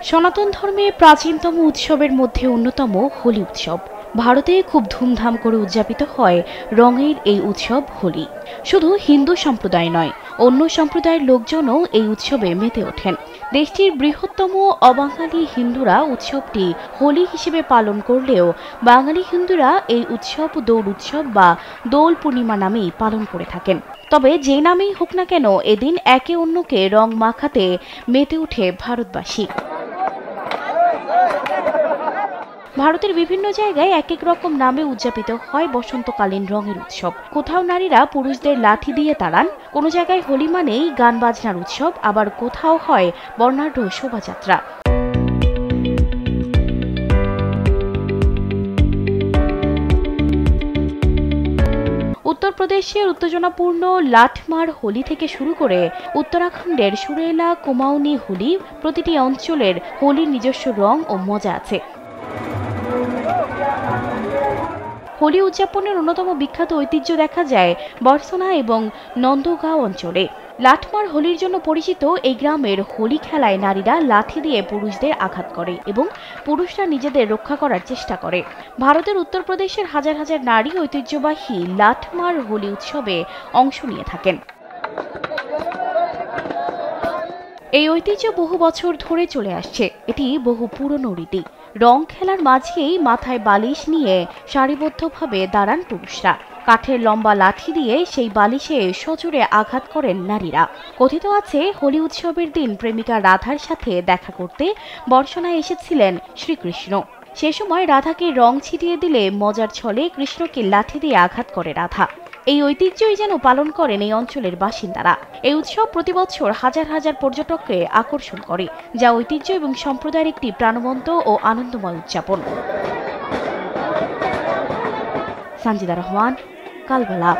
সনাতন ধর্মে প্রাচীনতম উৎসবের মধ্যে অন্যতম হোলি উৎসব। ভারতে খুব ধুমধাম করে উদযাপিত হয় রঙের এই উৎসব হোলি। শুধু হিন্দু সম্প্রদায় নয়, অন্য সম্প্রদায়ের লোকজনও এই উৎসবে মেতে ওঠেন। দেশটির বৃহত্তম অবাঙালি হিন্দুরা উৎসবটি হোলি হিসেবে পালন করলেও বাঙালি হিন্দুরা এই উৎসব দোল উৎসব বা দোল পূর্ণিমা নামেই পালন করে থাকেন। তবে যে নামেই হোক না কেন, এদিন একে অন্যকে রং মাখাতে মেতে ওঠে ভারতবাসী। ভারতের বিভিন্ন জায়গায় এক এক রকম নামে উদযাপিত হয় বসন্তকালীন রঙের উৎসব। কোথাও নারীরা পুরুষদের লাঠি দিয়ে তাড়ান, কোনো জায়গায় হোলি মানেই গান বাজনার উৎসব, আবার কোথাও হয় বর্ণাঢ্য শোভাযাত্রা। উত্তরপ্রদেশের উত্তেজনাপূর্ণ লাঠমার হোলি থেকে শুরু করে উত্তরাখণ্ডের সুরেলা কুমাউনি হোলি, প্রতিটি অঞ্চলের হোলির নিজস্ব রং ও মজা আছে। হোলি উদযাপনের অন্যতম বিখ্যাত ঐতিহ্য দেখা যায় বর্সনা এবং নন্দগাঁও অঞ্চলে। লাঠমার হোলির জন্য পরিচিত এই গ্রামের হোলি খেলায় নারীরা লাঠি দিয়ে পুরুষদের আঘাত করে এবং পুরুষরা নিজেদের রক্ষা করার চেষ্টা করে। ভারতের উত্তরপ্রদেশের হাজার হাজার নারী ঐতিহ্যবাহী লাঠমার হোলি উৎসবে অংশ নিয়ে থাকেন। এই ঐতিহ্য বহু বছর ধরে চলে আসছে। এটি বহু পুরনো রীতি। রং খেলার মাঝেই মাথায় বালিশ নিয়ে সারিবদ্ধভাবে দাঁড়ান পুরুষরা। কাঠের লম্বা লাঠি দিয়ে সেই বালিশে সজোরে আঘাত করেন নারীরা। কথিত আছে, হোলি উৎসবের দিন প্রেমিকা রাধার সাথে দেখা করতে বর্ষণায় এসেছিলেন শ্রীকৃষ্ণ। সে সময় রাধাকে রং ছিটিয়ে দিলে মজার ছলে কৃষ্ণকে লাঠি দিয়ে আঘাত করে রাধা। এই ঐতিহ্যই যেন পালন করেন এই অঞ্চলের বাসিন্দারা। এই উৎসব প্রতি বছর হাজার হাজার পর্যটককে আকর্ষণ করে, যা ঐতিহ্য এবং সম্প্রদায়ের একটি প্রাণবন্ত ও আনন্দময় উদযাপন। সানজিদা রহমান, কালবেলা।